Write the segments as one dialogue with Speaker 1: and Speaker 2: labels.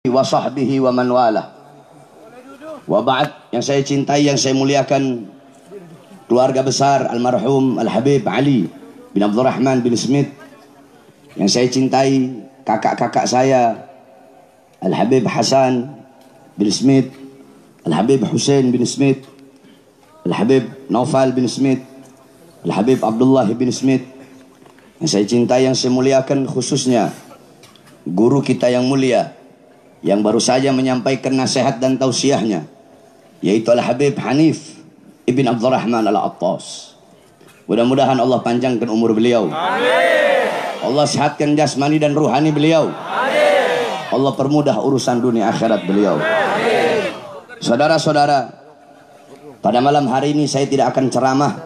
Speaker 1: wa sahbihi wa man walah. Wa ba'd, yang saya cintai, yang saya muliakan, keluarga besar almarhum Al-Habib Ali bin Abdurrahman bin Smith. Yang saya cintai kakak-kakak saya, Al-Habib Hasan bin Smith, Al-Habib Hussein bin Smith, Al-Habib Naufal bin Smith, Al-Habib Abdullah bin Smith. Yang saya cintai, yang saya muliakan, khususnya guru kita yang mulia yang baru saja menyampaikan nasihat dan tausiahnya, yaitu Al-Habib Hanif Ibn Abdurrahman Al-Attas. Mudah-mudahan Allah panjangkan umur beliau. Amin. Allah sehatkan jasmani dan ruhani beliau. Amin. Allah permudah urusan dunia akhirat beliau. Amin. Saudara-saudara, pada malam hari ini saya tidak akan ceramah.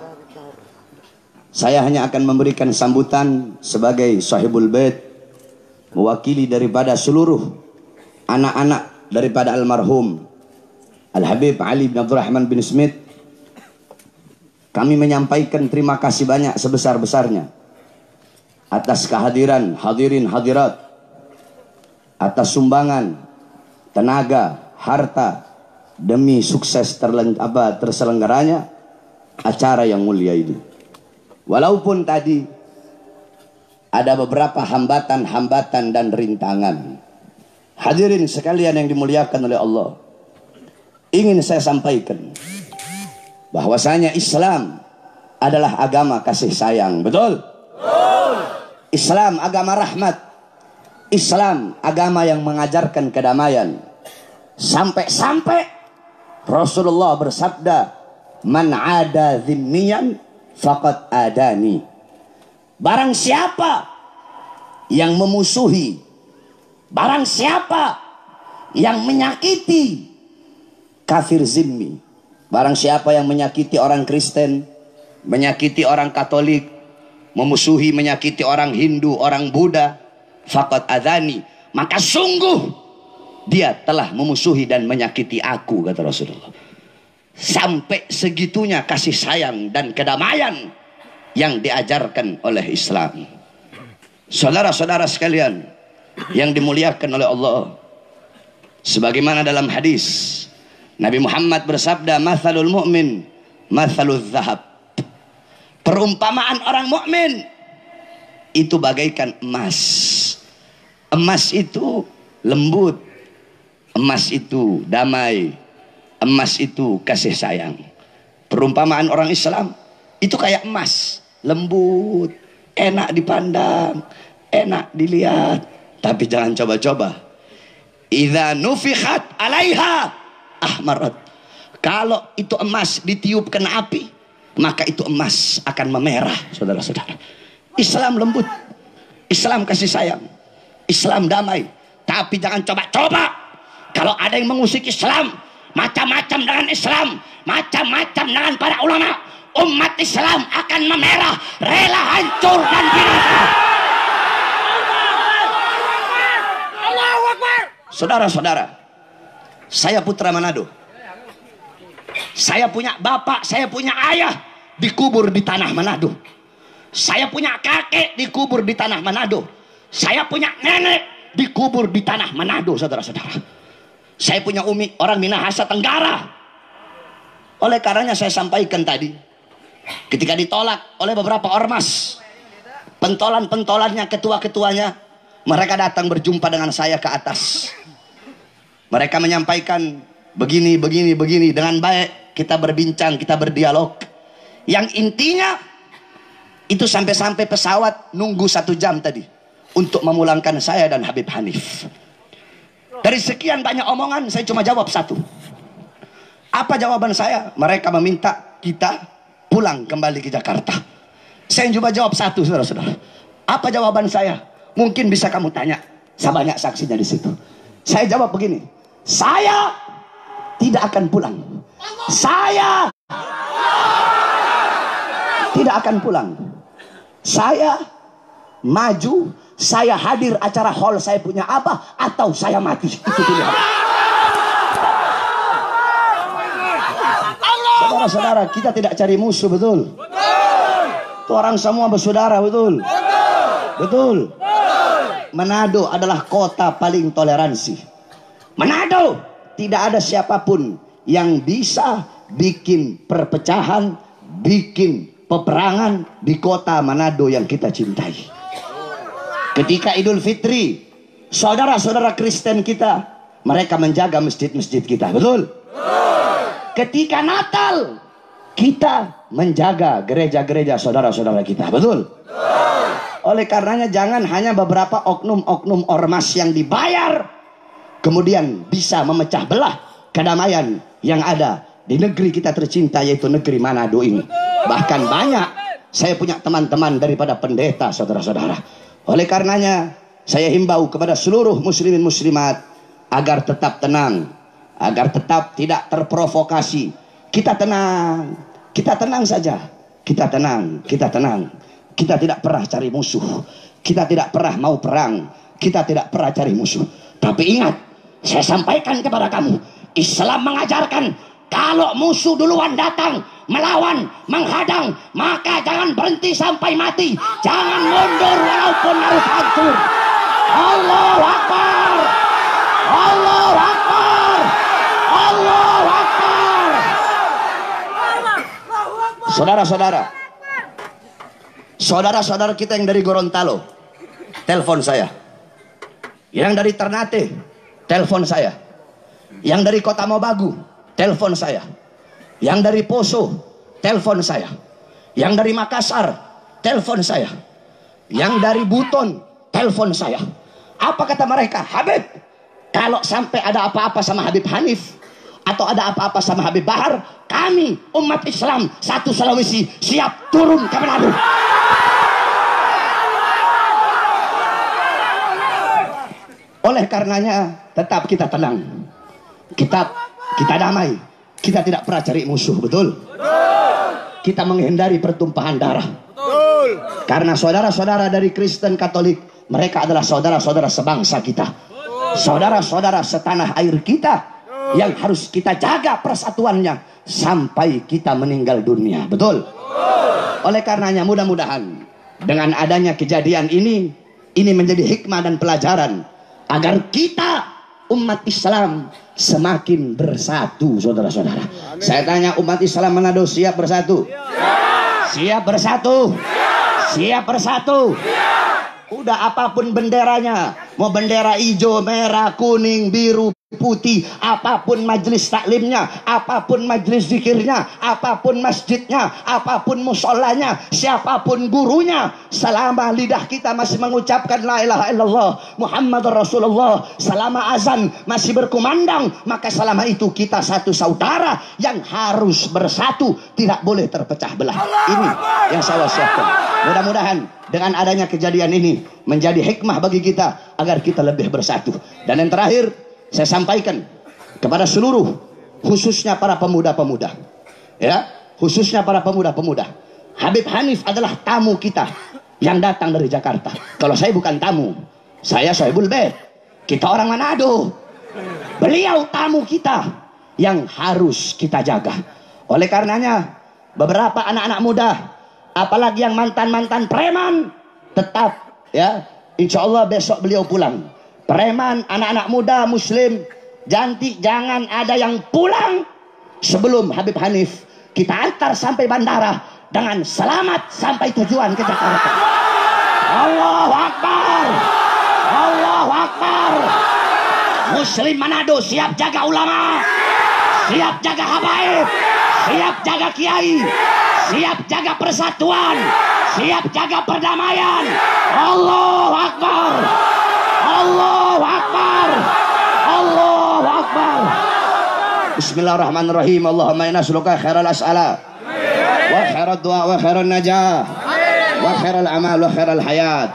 Speaker 1: Saya hanya akan memberikan sambutan sebagai sahibul bait, mewakili daripada seluruh anak-anak daripada almarhum Al-Habib Ali bin Abdurrahman bin Smith. Kami menyampaikan terima kasih banyak sebesar-besarnya atas kehadiran hadirin hadirat, atas sumbangan tenaga, harta demi sukses terselenggaranya acara yang mulia ini. Walaupun tadi ada beberapa hambatan-hambatan dan rintangan. Hadirin sekalian yang dimuliakan oleh Allah, ingin saya sampaikan bahwasanya Islam adalah agama kasih sayang. Betul? Betul. Islam agama rahmat. Islam agama yang mengajarkan kedamaian. Sampai-sampai Rasulullah bersabda, "Man ada dhimmiyan faqad adani." Barang siapa yang memusuhi, barang siapa yang menyakiti kafir zimmi, barang siapa yang menyakiti orang Kristen, menyakiti orang Katolik, memusuhi, menyakiti orang Hindu, orang Buddha, faqad adani, maka sungguh dia telah memusuhi dan menyakiti aku, kata Rasulullah. Sampai segitunya kasih sayang dan kedamaian yang diajarkan oleh Islam. Saudara-saudara sekalian yang dimuliakan oleh Allah, sebagaimana dalam hadis Nabi Muhammad bersabda, "Mathalul mu'min mathalul zahab." Perumpamaan orang mukmin itu bagaikan emas. Emas itu lembut, emas itu damai, emas itu kasih sayang. Perumpamaan orang Islam itu kayak emas, lembut, enak dipandang, enak dilihat, tapi jangan coba-coba. Idza nufikhat 'alaiha ahmarat. Kalau itu emas ditiup kena api, maka itu emas akan memerah, saudara-saudara. Islam lembut, Islam kasih sayang, Islam damai, tapi jangan coba-coba. Kalau ada yang mengusik Islam, macam-macam dengan Islam, macam-macam dengan para ulama, umat Islam akan memerah, rela hancur dan binasa. Saudara-saudara, saya putra Manado. Saya punya bapak, saya punya ayah dikubur di tanah Manado. Saya punya kakek dikubur di tanah Manado. Saya punya nenek dikubur di tanah Manado, saudara-saudara. Saya punya umi orang Minahasa Tenggara. Oleh karenanya saya sampaikan tadi, ketika ditolak oleh beberapa ormas, pentolan-pentolannya, ketua-ketuanya, mereka datang berjumpa dengan saya ke atas. Mereka menyampaikan begini, begini, begini. Dengan baik kita berbincang, kita berdialog. Yang intinya itu sampai-sampai pesawat nunggu 1 jam tadi untuk memulangkan saya dan Habib Hanif. Dari sekian banyak omongan, saya cuma jawab satu. Apa jawaban saya? Mereka meminta kita pulang kembali ke Jakarta. Saya coba jawab satu, saudara-saudara. Apa jawaban saya? Mungkin bisa kamu tanya, saya banyak saksinya di situ. Saya jawab begini, saya tidak akan pulang. Saya tidak akan pulang. Saya maju, saya hadir acara hall saya punya apa, atau saya mati. Itu pilihan. Saudara-saudara, kita tidak cari musuh, betul? Itu orang semua bersaudara, betul? Betul. Manado adalah kota paling toleransi. Manado tidak ada siapapun yang bisa bikin perpecahan, bikin peperangan di kota Manado yang kita cintai. Ketika Idul Fitri, saudara-saudara Kristen kita, mereka menjaga masjid-masjid kita, betul? Ketika Natal, kita menjaga gereja-gereja saudara-saudara kita, betul? Oleh karenanya jangan hanya beberapa oknum-oknum ormas yang dibayar kemudian bisa memecah belah kedamaian yang ada di negeri kita tercinta, yaitu negeri Manado ini. Bahkan banyak saya punya teman-teman daripada pendeta, saudara-saudara. Oleh karenanya saya himbau kepada seluruh muslimin muslimat agar tetap tenang, agar tetap tidak terprovokasi. Kita tenang saja. Kita tenang. Kita tidak pernah cari musuh. Kita tidak pernah mau perang. Kita tidak pernah cari musuh. Tapi ingat, saya sampaikan kepada kamu, Islam mengajarkan kalau musuh duluan datang melawan, menghadang, maka jangan berhenti sampai mati. Jangan mundur walaupun harus hancur. Allahu Akbar. Allahu Akbar. Allahu Akbar. Saudara-saudara kita yang dari Gorontalo, telepon saya. Yang dari Ternate, telepon saya. Yang dari Kota Mobagu, telepon saya. Yang dari Poso, telepon saya. Yang dari Makassar, telepon saya. Yang dari Buton, telepon saya. Apa kata mereka? Habib, kalau sampai ada apa-apa sama Habib Hanif atau ada apa-apa sama Habib Bahar, kami umat Islam satu Sulawesi siap turun ke Manado. Oleh karenanya tetap kita tenang, kita damai, kita tidak pernah cari musuh, betul? Kita menghindari pertumpahan darah. Karena saudara-saudara dari Kristen Katolik, mereka adalah saudara-saudara sebangsa kita, saudara-saudara setanah air kita, yang harus kita jaga persatuannya sampai kita meninggal dunia, betul? Oleh karenanya mudah-mudahan dengan adanya kejadian ini menjadi hikmah dan pelajaran agar kita umat Islam semakin bersatu, saudara-saudara. Saya tanya, umat Islam Manado siap bersatu? Siap bersatu? Siap bersatu? Udah apapun benderanya, mau bendera hijau, merah, kuning, biru, putih, apapun majelis taklimnya, apapun majelis zikirnya, apapun masjidnya, apapun musolanya, siapapun gurunya, selama lidah kita masih mengucapkan la ilaha illallah Muhammad Rasulullah, selama azan masih berkumandang, maka selama itu kita satu saudara yang harus bersatu, tidak boleh terpecah belah. Ini yang saya wasiatkan. Mudah-mudahan dengan adanya kejadian ini menjadi hikmah bagi kita agar kita lebih bersatu. Dan yang terakhir, saya sampaikan kepada seluruh, khususnya para pemuda-pemuda, ya, khususnya para pemuda-pemuda. Habib Hanif adalah tamu kita yang datang dari Jakarta. Kalau saya bukan tamu, saya Sohibul Bait. Kita orang Manado. Beliau tamu kita yang harus kita jaga. Oleh karenanya, beberapa anak-anak muda, apalagi yang mantan-mantan preman, tetap, ya, insya Allah besok beliau pulang. Preman, anak-anak muda muslim, jangan ada yang pulang sebelum Habib Hanif kita antar sampai bandara dengan selamat sampai tujuan ke Jakarta. Allahu Akbar. Allahu Akbar. Muslim Manado siap jaga ulama, siap jaga habaib, siap jaga kiai, siap jaga persatuan, siap jaga perdamaian. Allahu Akbar. Allahu Akbar. Allahu Akbar. Bismillahirrahmanirrahim. Allahumma inna nas'aluka khairal as'ala wa khairal du'a wa khairal najah wa khairal amal wa khairal hayat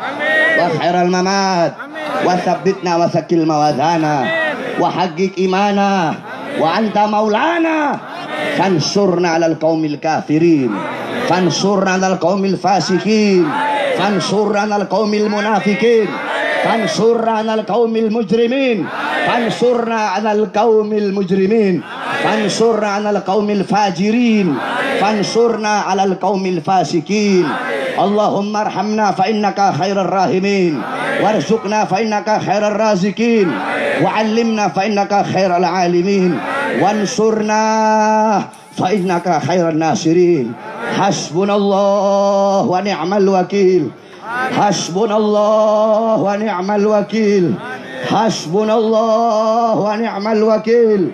Speaker 1: wa khairal mamat wa tsabbitna wa sakil mawadana wa haqqiq imana wa anta maulana fansurna 'alal qaumil kafirin fansurna 'alal qaumil fasikin fansurna 'alal qaumil munafikin fansurna 'alal qaumil mujrimin fansurna 'alal qaumil mujrimin fansurna 'alal qaumil fajirin fansurna 'alal qaumil fasikin. Allahumma arhamna fa innaka khairar rahimin warzuqna fa innaka khairar raziqin, wa 'allimna fa innaka khairal 'alimin, wansurna fa innaka khairan nasirin. Hasbunallah wa ni'mal wakil. Hasbunallah wa ni'mal wakil. Hasbunallah wa ni'mal wakil.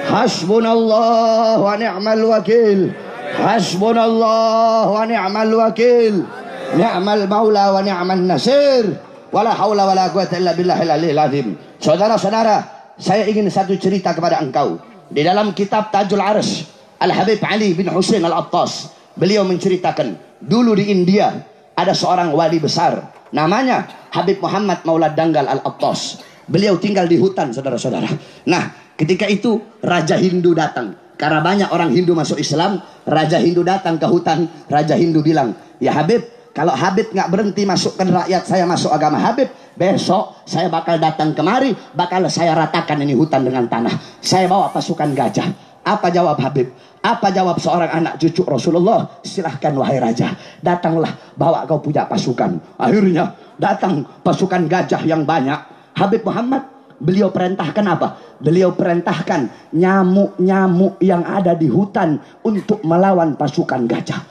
Speaker 1: Hasbunallah wa ni'mal wakil. Hasbunallah wa ni'mal wakil. Ni'mal maula wa ni'man nasir. Wala haula wala quwwata illa billahil aliyil azim. Saudara-saudara, saya ingin satu cerita kepada engkau. Di dalam kitab Tajul Arsh, Al-Habib Ali bin Husain Al-Attas, beliau menceritakan dulu di India ada seorang wali besar namanya Habib Muhammad Maulad Danggal Al-Attas. Beliau tinggal di hutan, saudara-saudara. Nah, ketika itu Raja Hindu datang. Karena banyak orang Hindu masuk Islam, Raja Hindu datang ke hutan. Raja Hindu bilang, ya Habib, kalau Habib nggak berhenti masukkan rakyat saya masuk agama Habib, besok saya bakal datang kemari, bakal saya ratakan ini hutan dengan tanah. Saya bawa pasukan gajah. Apa jawab Habib? Apa jawab seorang anak cucu Rasulullah? Silahkan wahai raja, datanglah, bawa kau punya pasukan. Akhirnya datang pasukan gajah yang banyak. Habib Muhammad, beliau perintahkan apa? Beliau perintahkan nyamuk-nyamuk yang ada di hutan untuk melawan pasukan gajah.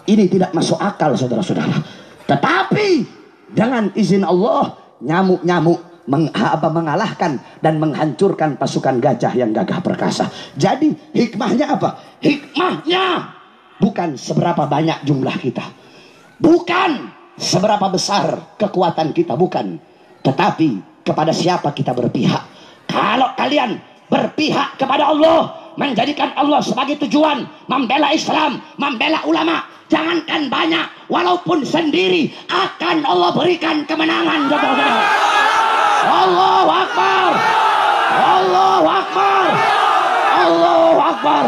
Speaker 1: Ini tidak masuk akal, saudara-saudara. Tetapi dengan izin Allah, nyamuk-nyamuk mengalahkan dan menghancurkan pasukan gajah yang gagah perkasa. Jadi hikmahnya apa? Hikmahnya bukan seberapa banyak jumlah kita, bukan seberapa besar kekuatan kita, bukan. Tetapi kepada siapa kita berpihak. Kalau kalian berpihak kepada Allah, menjadikan Allah sebagai tujuan, membela Islam, membela ulama, jangankan banyak, walaupun sendiri akan Allah berikan kemenangan, saudara-saudara. Allahu Akbar, Allahu Akbar, Allahu Akbar.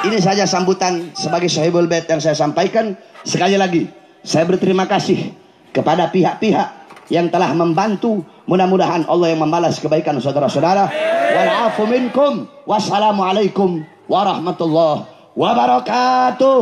Speaker 1: Ini saja sambutan sebagai Sahibul Bait yang saya sampaikan. Sekali lagi saya berterima kasih kepada pihak-pihak yang telah membantu. Mudah-mudahan Allah yang membalas kebaikan saudara-saudara. Wal-afu minkum. Wassalamualaikum warahmatullahi wabarakatuh.